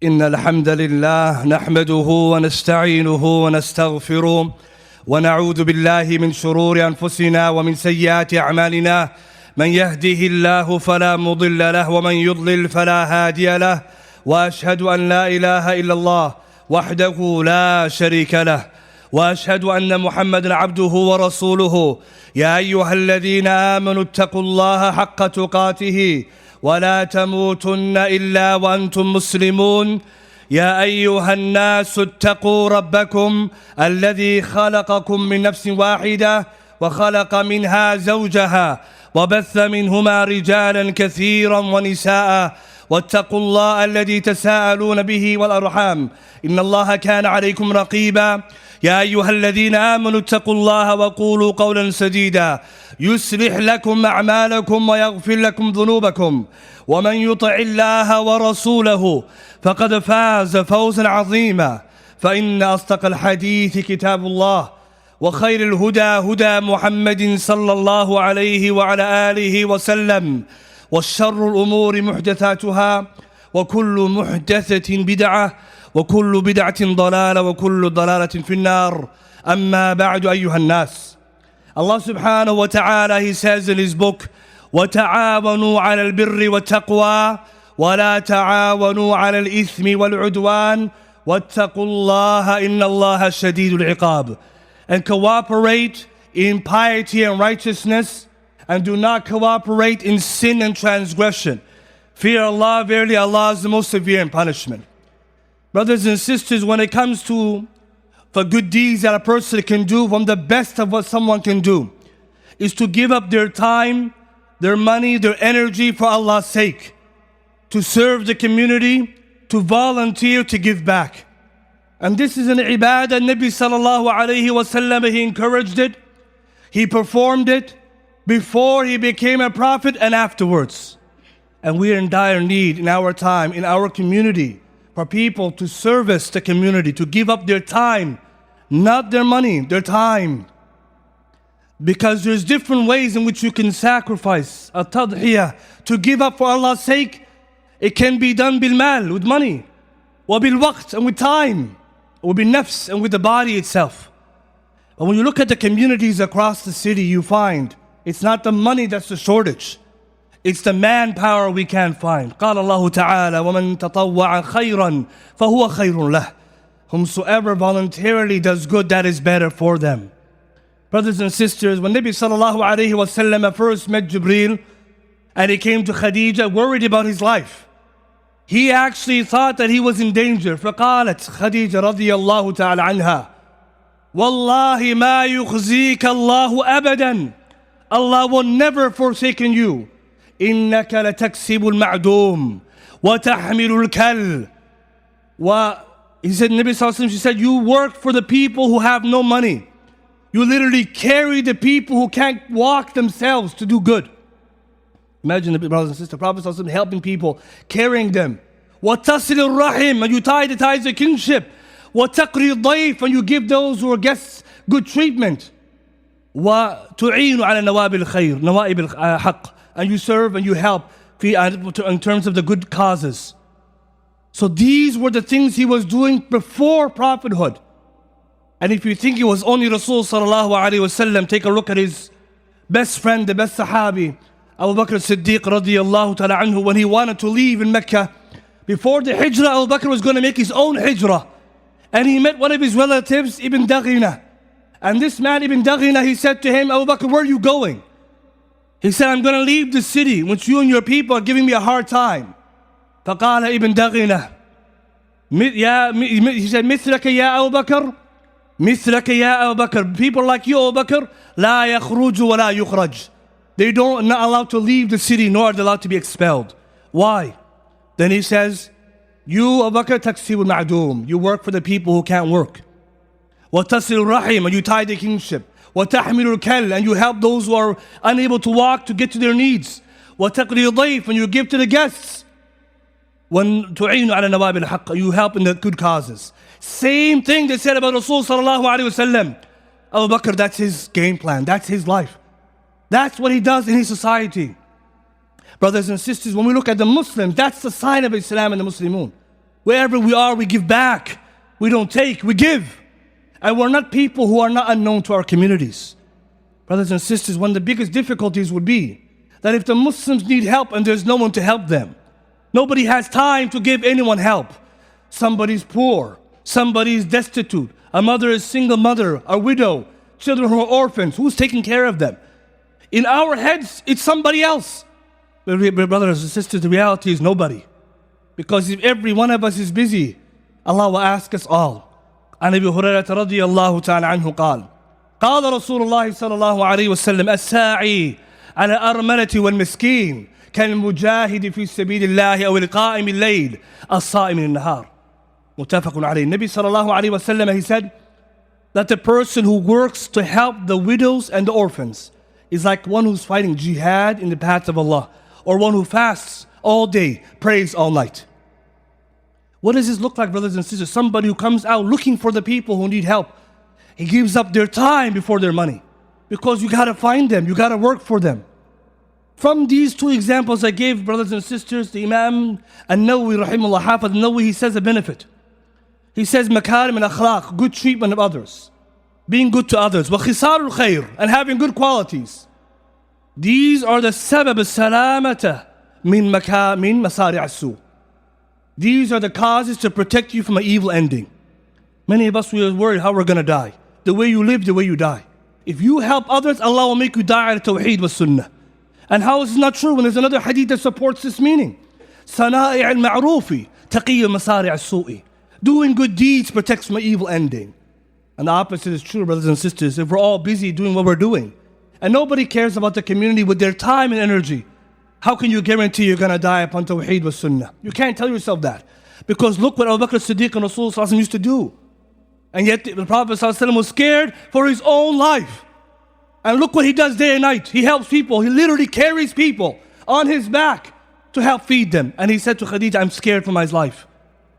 إن الحمد لله نحمده ونستعينه ونستغفره ونعوذ بالله من شرور أنفسنا ومن سيئات أعمالنا. من يهده الله فلا مضل له ومن يضلل فلا هادي له، وأشهد أن لا إله إلا الله وحده لا شريك له، وأشهد أن محمدا عبده ورسوله. يا أيها الذين آمنوا اتقوا الله حق تقاته ولا تموتن إلا وأنتم مسلمون. يا أيها الناس اتقوا ربكم الذي خلقكم من نفس واحدة وخلق منها زوجها وبث منهما رجالا كثيرا ونساء، واتقوا الله الذي تساءلون به والأرحام إن الله كان عليكم رقيبا. يا أيها الذين آمنوا اتقوا الله وقولوا قولا سديدا يصلح لكم أعمالكم ويغفر لكم ذنوبكم، ومن يطع الله ورسوله فقد فاز فوزا عظيما. فإن أصدق الحديث كتاب الله، وخير الهدى هدى محمد صلى الله عليه وعلى آله وسلم، والشر الأمور محدثاتها، وكل محدثة بدعة، وكل بدعة ضلالة، وكل ضلالة في النار. أما بعد أيها الناس. Allah subhanahu wa ta'ala, He says in His book, وَتَعَاوَنُوا عَلَى الْبِرِّ وَالتَّقْوَى وَلَا تَعَاوَنُوا عَلَى الْإِثْمِ وَالْعُدْوَانِ وَاتَّقُوا اللَّهَ إِنَّ اللَّهَ شَدِيدُ الْعِقَابِ. And cooperate in piety and righteousness, and do not cooperate in sin and transgression. Fear Allah, verily Allah is the most severe in punishment. Brothers and sisters, when it comes to for good deeds that a person can do, from the best of what someone can do is to give up their time, their money, their energy for Allah's sake, to serve the community, to volunteer, to give back. And this is an ibadah. Nabi sallallahu alayhi wa sallam, he encouraged it, he performed it before he became a prophet and afterwards. And we are in dire need in our time, in our community, for people to service the community, to give up their time, not their money, their time. Because there's different ways in which you can sacrifice a tadhiyah, to give up for Allah's sake. It can be done bil mal, with money, wa bil waqt, and with time, or bil nafs, and with the body itself. But when you look at the communities across the city, you find it's not the money that's the shortage. It's the manpower we can't find. قال الله تعالى ومن تطوع خيرا فهو خير له. Whomsoever voluntarily does good, that is better for them. Brothers and sisters, when Nabi sallallahu alayhi wa sallam first met Jibreel and he came to Khadija worried about his life, he actually thought that he was in danger. فقالت خديجة رضي الله تعالى عنها والله ما يخزيك الله أبدا. Allah will never forsaken you. إنك لتكسب المعدوم وتحمل الكل. He said, Nabi Sallallahu Alaihi Wasallam, she said, you work for the people who have no money. You literally carry the people who can't walk themselves to do good. Imagine, the brothers and sisters, Prophet Sallallahu Alaihi Wasallam helping people, carrying them. وَتَصِلُ الرَّحِمِ, and you tie the ties of kinship. وَتَقْرِي الضَّيْفِ, and you give those who are guests good treatment. وَتُعِينُ عَلَى نَوَابِ الْخَيْرِ, نَوَائِبِ الْحَقِّ, and you serve and you help in terms of the good causes. So these were the things he was doing before prophethood. And if you think it was only Rasul sallallahu alaihi wasallam, take a look at his best friend, the best sahabi, Abu Bakr as-Siddiq radiyallahu ta'ala anhu, when he wanted to leave in Mecca. Before the hijrah, Abu Bakr was going to make his own hijrah. And he met one of his relatives, Ibn Daghina. And this man, Ibn Daghina, he said to him, Abu Bakr, where are you going? He said, I'm going to leave the city, which you and your people are giving me a hard time. فقال ابن دغنة he said, مثلك يا أبو بكر مثلك يا أبو بكر. People like you, Abu Bakr, لا يخرج ولا يخرج. They don't, not allowed to leave the city, nor are they allowed to be expelled. Why? Then he says, you, Abu Bakr, تكسب المعدوم. You work for the people who can't work. وتصل الرحم, and you tie the kingship. وتحمل الكل, and you help those who are unable to walk to get to their needs. وتقري الضيف, and you give to the guests. وَتُعِينُ عَلَى نَوَابِ الْحَقِّ, you help in the good causes. Same thing they said about Rasul sallallahu alayhi wa sallam. Abu Bakr, that's his game plan, that's his life. That's what he does in his society. Brothers and sisters, when we look at the Muslims, that's the sign of Islam and the Muslimun. Wherever we are, we give back. We don't take, we give. And we're not people who are not unknown to our communities. Brothers and sisters, one of the biggest difficulties would be that if the Muslims need help and there's no one to help them, nobody has time to give anyone help. Somebody's poor, somebody's destitute, a mother is single mother, a widow, children who are orphans, who's taking care of them? In our heads, it's somebody else. But brothers and sisters, the reality is nobody. Because if every one of us is busy, Allah will ask us all. عن أبي هريرة رضي الله تعالى عنه قال قال رسول الله صلى الله عليه وسلم الساعي على الأرملة والمسكين كالمجاهد في سبيل الله أو القائم الليل الصائم النهار. متفق عليه. Nabi sallallahu alayhi wa sallam, he said that the person who works to help the widows and the orphans is like one who's fighting jihad in the path of Allah, or one who fasts all day, prays all night. What does this look like, brothers and sisters? Somebody who comes out looking for the people who need help. He gives up their time before their money, because you got to find them, you got to work for them. From these two examples I gave, brothers and sisters, the Imam An-Nawawi rahimahullah, Hafiz An-Nawawi, he says a benefit. He says makarim al-akhlaq, good treatment of others, being good to others, wa khisar al-khair, and having good qualities. These are the sabab al-salamata min masari' as-su. These are the causes to protect you from an evil ending. Many of us, we are worried how we're going to die. The way you live, the way you die. If you help others, Allah will make you die at tawheed wa sunnah. And how is this not true when there's another hadith that supports this meaning? Sana'i al-ma'rufi taqiyyu masari' as-su'i. Doing good deeds protects from an evil ending. And the opposite is true, brothers and sisters. If we're all busy doing what we're doing, and nobody cares about the community with their time and energy, how can you guarantee you're going to die upon tawheed wa sunnah? You can't tell yourself that. Because look what Abu Bakr as-Siddiq and Rasul used to do. And yet the Prophet was scared for his own life. And look what he does day and night. He helps people. He literally carries people on his back to help feed them. And he said to Khadija, I'm scared for my life.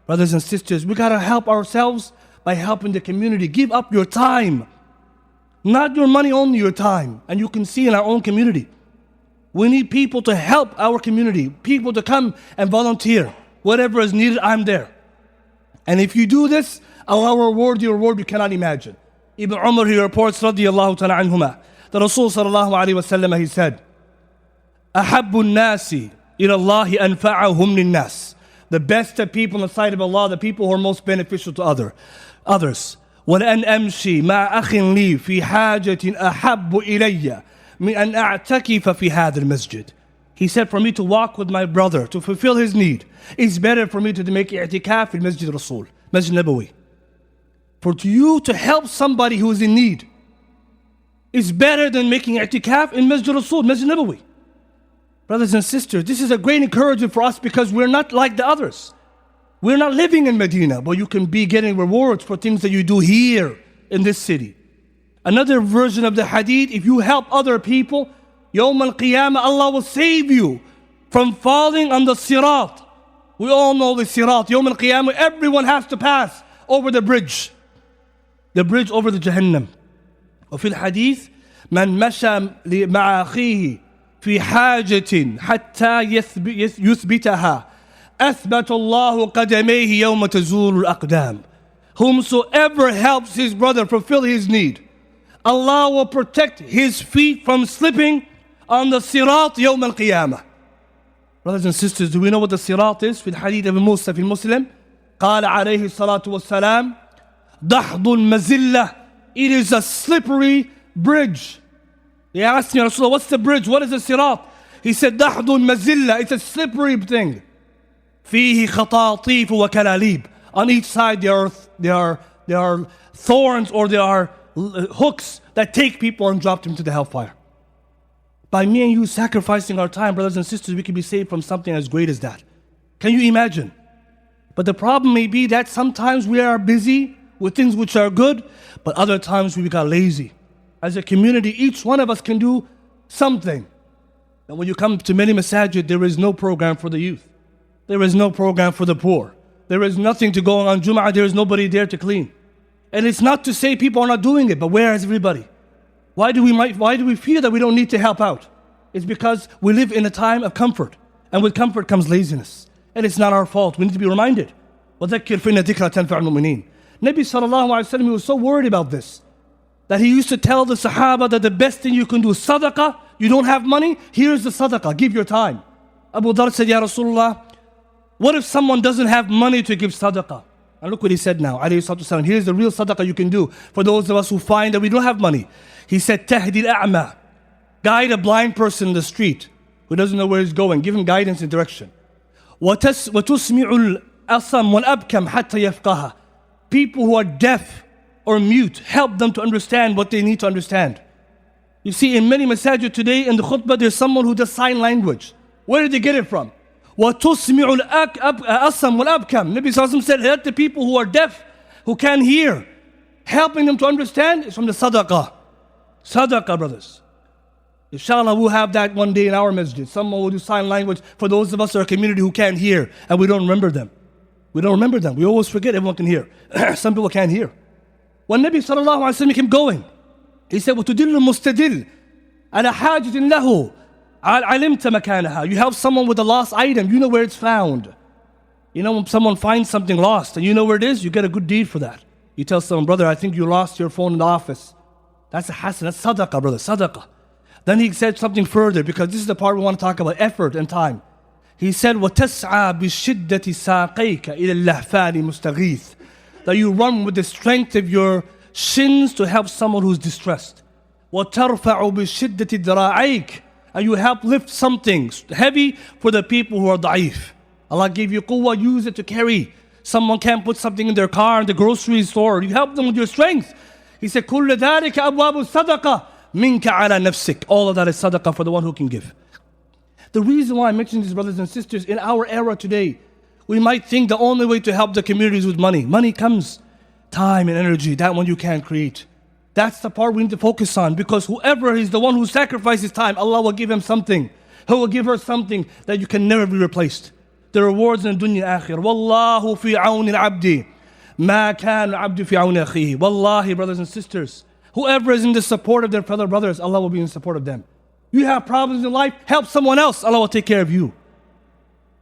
Brothers and sisters, we got to help ourselves by helping the community. Give up your time. Not your money, only your time. And you can see in our own community. We need people to help our community. People to come and volunteer. Whatever is needed, I'm there. And if you do this, Allah will reward you a reward you cannot imagine. Ibn Umar, he reports, radiyallahu ta'ala anhuma, the Rasul sallallahu alayhi wa sallam, he said, أَحَبُّ النَّاسِ إِلَى اللَّهِ أَنْفَعَهُمْ لِلنَّاسِ. The best of people in the sight of Allah, the people who are most beneficial to others. وَلَأَنْ أَمْشِي مَعَ أَخٍ لِي فِي حَاجَةٍ أَحَبُّ إِلَيَّ مِنْ أَنْ أَعْتَكِفَ فِي هَذَا الْمَسْجِدِ. He said, for me to walk with my brother, to fulfill his need, it's better for me to make i'tikaf in Masjid Rasul, Masjid Nabawi. For you to help somebody who is in need is better than making i'tikaf in Masjid Rasul, Masjid Nabawi. Brothers and sisters, this is a great encouragement for us because we're not like the others. We're not living in Medina, but you can be getting rewards for things that you do here in this city. Another version of the hadith, if you help other people, Yawm al-Qiyamah, Allah will save you from falling on the sirat. We all know the sirat. Yawm al-Qiyamah, everyone has to pass over the bridge over the Jahannam. وفي الحديث من مشى مع أخيه في حاجة حتى يثبتها أثبت الله قدميه يوم تزول الأقدام. Whomsoever helps his brother fulfill his need, Allah will protect his feet from slipping on the sirat يوم القيامة. Brothers and sisters, do we know what the sirat is? في الحديث of Musa في Muslim, قال عليه الصلاة والسلام ضحض المزلة. It is a slippery bridge. They asked me, Rasulullah, what's the bridge? What is the sirat? He said, ضحض المزلة. It's a slippery thing. فيه خطاطيف وكلاليب. On each side there are thorns, or there are hooks that take people and drop them to the hellfire. By me and you sacrificing our time, brothers and sisters, we can be saved from something as great as that. Can you imagine? But the problem may be that sometimes we are busy with things which are good, but other times we got lazy. As a community, each one of us can do something. And when you come to many masajid, there is no program for the youth. There is no program for the poor. There is nothing to go on Jumu'a. There is nobody there to clean. And it's not to say people are not doing it, but where is everybody? Why do we feel that we don't need to help out? It's because we live in a time of comfort. And with comfort comes laziness. And it's not our fault. We need to be reminded. وَذَكِّرْ فِإِنَّ ذِكْرَى تَنْفَعُ الْمُؤْمِنِينَ. Nabi sallallahu alayhi wa sallam, he was so worried about this, that he used to tell the Sahaba that the best thing you can do is sadaqah. You don't have money? Here's the sadaqah. Give your time. Abu Dhar said, Ya Rasulullah, what if someone doesn't have money to give sadaqah? And look what he said now, alayhi salatu wasalam. Here's the real sadaqah you can do for those of us who find that we don't have money. He said, تَهْدِي الْأَعْمَى. Guide a blind person in the street who doesn't know where he's going. Give him guidance and direction. وَتُسْمِعُ الْأَصَمْ وَالْأَبْكَمْ حَتَّى يَفْقَهَ. People who are deaf or mute, help them to understand what they need to understand. You see, in many masajid today, in the khutbah, there's someone who does sign language. Where did they get it from? وَتُسْمِعُ الْأَصَمْ وَالْأَبْكَمْ. Nabi sallallahu alayhi wa sallam said, let the people who are deaf, who can't hear, helping them to understand is from the sadaqah. Sadaqah, brothers. Inshallah, we'll have that one day in our masjid. Someone will do sign language for those of us in our community who can't hear, and we don't remember them. We don't remember them. We always forget everyone can hear. Some people can't hear. When Nabi sallallahu alayhi wa sallam kept going, he said, وَتُدِلُّ الْمُسْتَدِلُّ عَلَى حَاجَةٍ لَهُ عَلِمْتَ مَكَانَهَا. You help someone with a lost item, you know where it's found. You know, when someone finds something lost and you know where it is, you get a good deed for that. You tell someone, brother, I think you lost your phone in the office. That's a hasan, that's sadaqah, brother, sadaqah. Then he said something further, because this is the part we want to talk about, effort and time. He said, وَتَسْعَى بِالشِّدَّةِ سَاقَيْكَ إِلَى اللَّهْفَانِ مُسْتَغِيث. That you run with the strength of your shins to help someone who's distressed. وَتَرْفَعُ بِالشِّدَّةِ ذِرَاعَيْكَ. And you help lift something heavy for the people who are da'if. Allah gave you quwwah, use it to carry. Someone can't put something in their car in the grocery store. You help them with your strength. He said, كُلُّ ذَلِكَ أَبْوَابُ الصَّدَقَةِ مِنْكَ عَلَى نَفْسِكَ. All of that is sadaqah for the one who can give. The reason why I mention these, brothers and sisters, in our era today, we might think the only way to help the community is with money. Money comes, time and energy, that one you can't create. That's the part we need to focus on, because whoever is the one who sacrifices time, Allah will give him something. He will give her something that you can never be replaced. The rewards in the dunya akhir. Wallahu fi auni al-abdi ma kan al-abdi fi auni akhihi. Wallahi, brothers and sisters, whoever is in the support of their fellow brothers, Allah will be in support of them. You have problems in life, help someone else, Allah will take care of you.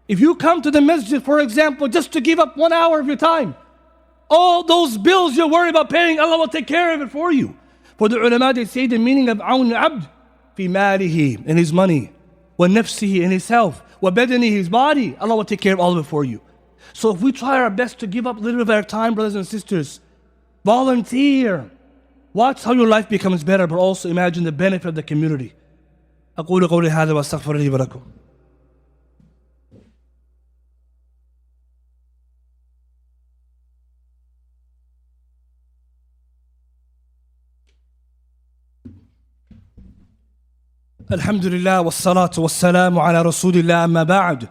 If you come to the masjid, for example, just to give up 1 hour of your time, all those bills you're worried about paying, Allah will take care of it for you. For the ulama, they say the meaning of aun al-abd, fi malihi, in his money, wa nafsihi, in his health, wa badani, his body, Allah will take care of all of it for you. So if we try our best to give up a little bit of our time, brothers and sisters, volunteer. Watch how your life becomes better, but also imagine the benefit of the community. أقول قولي هذا وأستغفر لي ولكم. الحمد لله والصلاة والسلام على رسول الله أما بعد.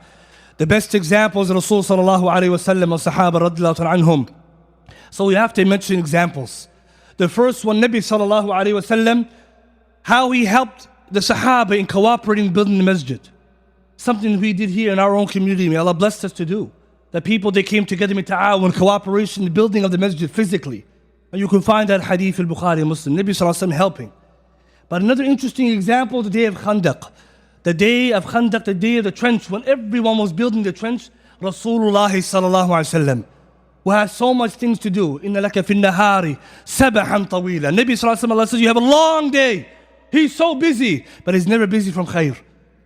The best examples of Rasul sallallahu alayhi wa sallam and Sahaba radiallahu anhum. So we have to mention examples. The first one, Nabi sallallahu alayhi wa sallam, how he helped the Sahaba in cooperating building the masjid. Something we did here in our own community, may Allah blessed us to do. The people, they came together in ta'awun, cooperation, the building of the masjid physically. And you can find that hadith in Bukhari Muslim, Nabi sallallahu alayhi wa sallam helping. But another interesting example, the day of Khandaq. The day of Khandaq, the day of the trench, when everyone was building the trench, Rasulullah sallallahu alayhi wa sallam, who has so much things to do. إِنَّ لَكَ فِي النَّهَارِ سَبَحًا طَوِيلًا. Nabi sallallahu alayhi wa sallam, Allah says, you have a long day. He's so busy, but he's never busy from khair.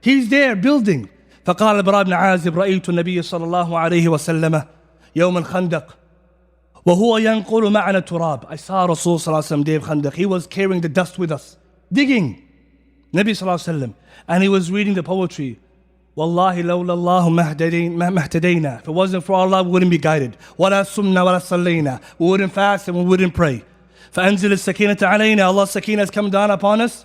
He's there building. فقال البراء بن عازب رأيت النبي صلى الله عليه وسلم يوم الخندق وهو ينقل معنا التراب. I saw Rasul صلى الله عليه وسلم day of Khandaq. He was carrying the dust with us, digging. Nabi صلى الله عليه وسلم, and he was reading the poetry. والله لولا الله ما اهتدينا. If it wasn't for Allah, we wouldn't be guided. ولا صمنا ولا صلينا. We wouldn't fast and we wouldn't pray. فأنزل السكينة علينا. Allah's sakina has come down upon us.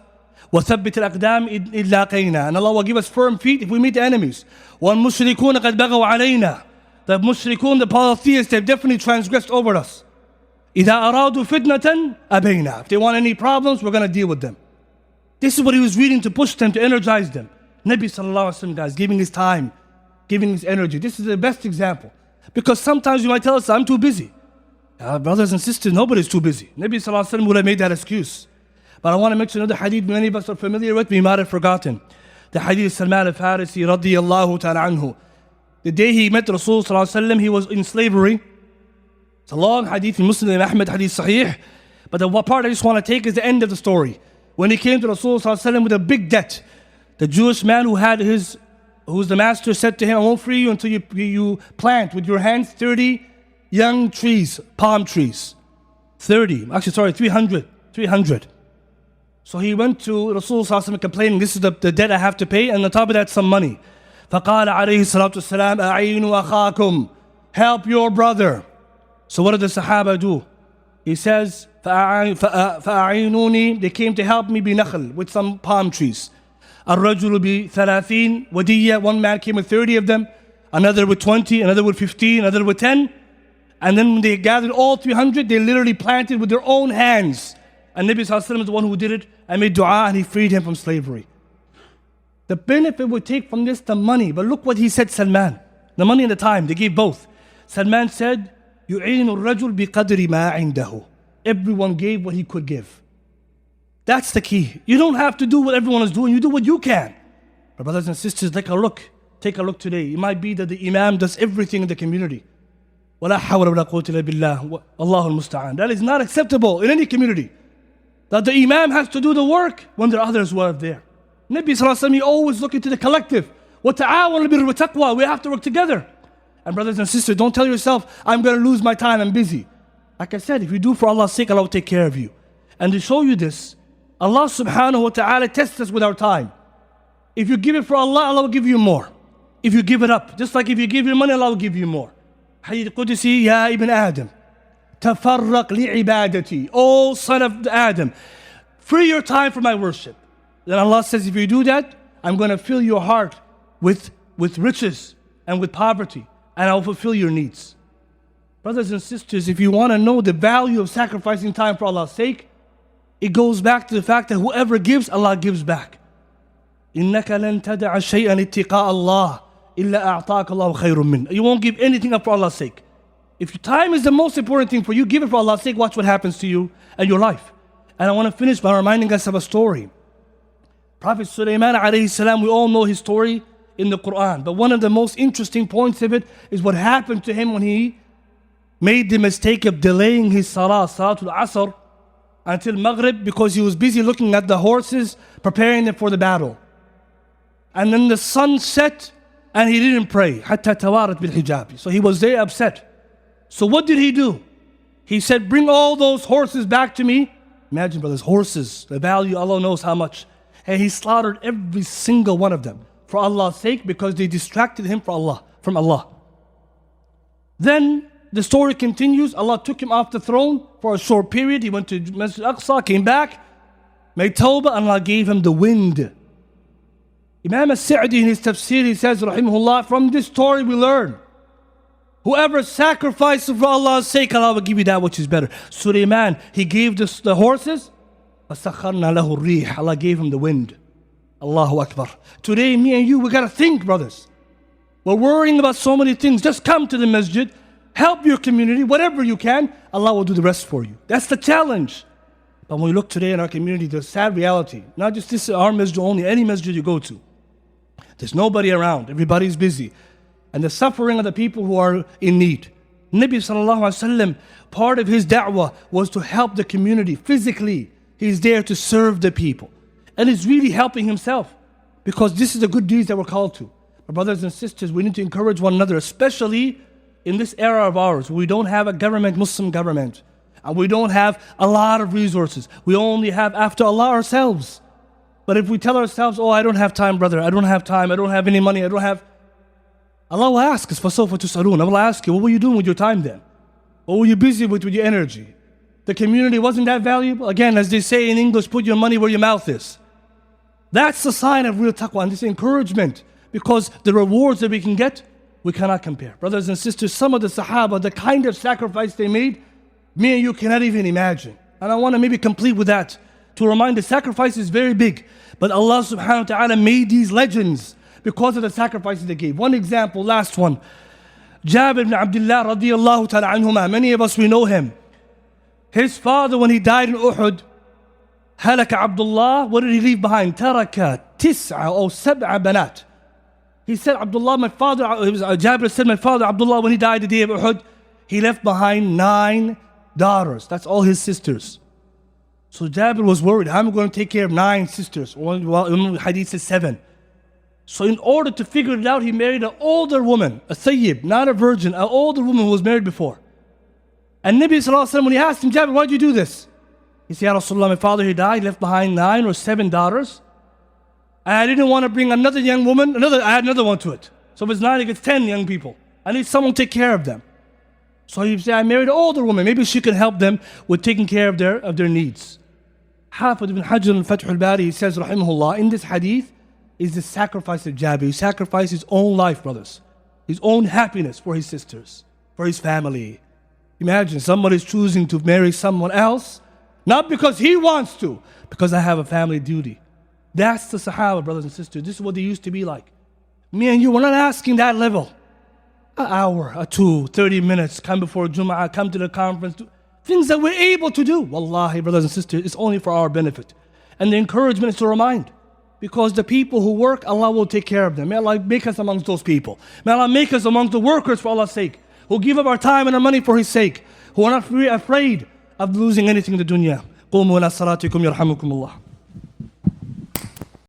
وثبت الأقدام إذ لاقينا. And Allah will give us firm feet if we meet the enemies. والمشركون قد بغوا علينا. The mushrikun, the polytheists, they've definitely transgressed over us. إذا أرادوا فتنة أبينا. If they want any problems, we're going to deal with them. This is what he was reading to push them, to energize them. Nabi sallallahu alaihi wasallam, guys, giving his time, giving his energy. This is the best example. Because sometimes you might tell us, I'm too busy. Brothers and sisters, nobody's too busy. Nabi sallallahu alaihi wasallam would have made that excuse. But I want to mention another hadith many of us are familiar with, we might have forgotten. The hadith of Salman al-Farisi radiyallahu ta'ala anhu. The day he met Rasul sallallahu alaihi wasallam, he was in slavery. It's a long hadith in Muslim Ahmad, hadith sahih. But the part I just want to take is the end of the story. When he came to Rasulullah with a big debt, the Jewish man who's the master said to him, I won't free you until you plant with your hands 30 young trees, palm trees. 300. So he went to Rasulullah complaining, this is the debt I have to pay, and on top of that some money. فَقَالَ عَلَيْهِ الصَّلَاةُ وَالسَّلَامُ أَعِينُوا أَخَاكُمْ. Help your brother. So what did the Sahaba do? He says, فَأَعِينُونِي. They came to help me بِنَخْل, with some palm trees. الرَّجُلُ بِثَلَاثِينَ وَدِيَّةٍ. One man came with 30 of them, another with 20, another with 15, another with 10. And then when they gathered all 300, they literally planted with their own hands. And Nabi Sallallahu Alaihi Wasallam is the one who did it and made dua, and he freed him from slavery. The benefit would take from this the money. But look what he said, Salman. The money and the time, they gave both. Salman said, يُعِينُ الرَّجُلْ بِقَدْرِ مَا عِنْدَهُ. Everyone gave what he could give. That's the key. You don't have to do what everyone is doing. You do what you can. But brothers and sisters, take a look today. It might be that the Imam does everything in the community. وَلَا حَوْلَ وَلَا قُوَّةَ إِلَّا بِاللَّهِ وَاللَّهُ الْمُسْتَعَانُ. That is not acceptable in any community. That the Imam has to do the work when there are others who are there. Nabi Sallallahu Alaihi Wasallam, he always look into the collective. وَتَعَاوَنُوا بِالْبِرِّ وَالتَّقْوَى. We have to work together. And brothers and sisters, don't tell yourself, I'm going to lose my time, I'm busy. Like I said, if you do for Allah's sake, Allah will take care of you. And to show you this, Allah subhanahu wa ta'ala tests us with our time. If you give it for Allah, Allah will give you more. If you give it up, just like if you give your money, Allah will give you more. Hadith Qudsi, Ya ibn Adam, tafarraq li'ibadati. O son of Adam, free your time for my worship. Then Allah says, if you do that, I'm going to fill your heart with riches and with poverty, and I'll fulfill your needs. Brothers and sisters, if you want to know the value of sacrificing time for Allah's sake, it goes back to the fact that whoever gives, Allah gives back. إِنَّكَ لَن تَدَعَ شَيْئًا اتِّقَاءَ اللَّهِ إِلَّا أَعْطَاكَ اللَّهُ خَيْرٌ مِّنْهُ. You won't give anything up for Allah's sake. If your time is the most important thing for you, give it for Allah's sake, watch what happens to you and your life. And I want to finish by reminding us of a story. Prophet Sulaymaan alayhi salam, we all know his story in the Quran. But one of the most interesting points of it is what happened to him when he made the mistake of delaying his Salatul Asr, until Maghrib, because he was busy looking at the horses, preparing them for the battle. And then the sun set and he didn't pray. حَتَّى تَوَارَتْ بِالْحِجَابِ. So he was very upset. So what did he do? He said, bring all those horses back to me. Imagine, brothers, horses, the value, Allah knows how much. And he slaughtered every single one of them for Allah's sake, because they distracted him from Allah. Then the story continues. Allah took him off the throne for a short period. He went to Masjid Aqsa, came back, made tawbah, and Allah gave him the wind. Imam al-Sa'di in his tafsir, he says, rahimahullah, from this story we learn, whoever sacrifices for Allah's sake, Allah will give you that which is better. Sulaymaan, he gave the horses, وَسَخَّرْنَا لَهُ الرِّيحَ. Allah gave him the wind. Allahu Akbar. Today, me and you, we got to think, brothers. We're worrying about so many things. Just come to the masjid, help your community, whatever you can, Allah will do the rest for you. That's the challenge. But when we look today in our community, the sad reality, not just this, our masjid only, any masjid you go to, there's nobody around, everybody's busy. And the suffering of the people who are in need. Nabi sallallahu alaihi wasallam, part of his da'wah was to help the community physically. He's there to serve the people. And he's really helping himself, because this is the good deeds that we're called to. But brothers and sisters, we need to encourage one another, especially in this era of ours. We don't have a government, Muslim government. And we don't have a lot of resources. We only have, after Allah, ourselves. But if we tell ourselves, oh, I don't have time, brother, I don't have time, I don't have any money, I don't have... Allah will ask us, فَسَوْفَ تُسْأَلُونَ. Allah will ask you, what were you doing with your time then? What were you busy with your energy? The community wasn't that valuable? Again, as they say in English, put your money where your mouth is. That's a sign of real taqwa, and this encouragement, because the rewards that we can get, we cannot compare. Brothers and sisters, some of the Sahaba, the kind of sacrifice they made, me and you cannot even imagine. And I want to maybe complete with that, to remind the sacrifice is very big. But Allah subhanahu wa ta'ala made these legends because of the sacrifices they gave. One example, last one. Jabir ibn Abdullah radiyallahu ta'ala anhuma. Many of us, we know him. His father, when he died in Uhud, halaka Abdullah, what did he leave behind? Taraka tis'a or sab'a banat. He said, Abdullah, my father, Jabir said, my father Abdullah, when he died the day of Uhud, he left behind 9 daughters. That's all his sisters. So Jabir was worried, how am I going to take care of 9 sisters? Well, hadith says 7. So in order to figure it out, he married an older woman, a sayyib, not a virgin, an older woman who was married before. And Nabi sallallahu alaihi wasallam, when he asked him, Jabir, why did you do this? He said, Ya Rasulullah, my father, he died, left behind 9 or 7 daughters. And I didn't want to bring another young woman, I had another one to it. So if it's 9, it gets 10 young people. I need someone to take care of them. So he said, I married an older woman. Maybe she can help them with taking care of their needs. Hafid ibn Hajar al-Fath al-Bari, he says, rahimahullah, in this hadith is the sacrifice of Jabir. He sacrificed his own life, brothers. His own happiness for his sisters, for his family. Imagine somebody's choosing to marry someone else, not because he wants to, because I have a family duty. That's the Sahaba, brothers and sisters. This is what they used to be like. Me and you, we're not asking that level. An hour, or 2, 30 minutes, come before Jumu'ah, come to the conference. Things that we're able to do. Wallahi, brothers and sisters, it's only for our benefit. And the encouragement is to remind. Because the people who work, Allah will take care of them. May Allah make us amongst those people. May Allah make us amongst the workers for Allah's sake. Who give up our time and our money for His sake. Who are not afraid of losing anything in the dunya. قوموا إلى صلاتكم يرحمكم الله.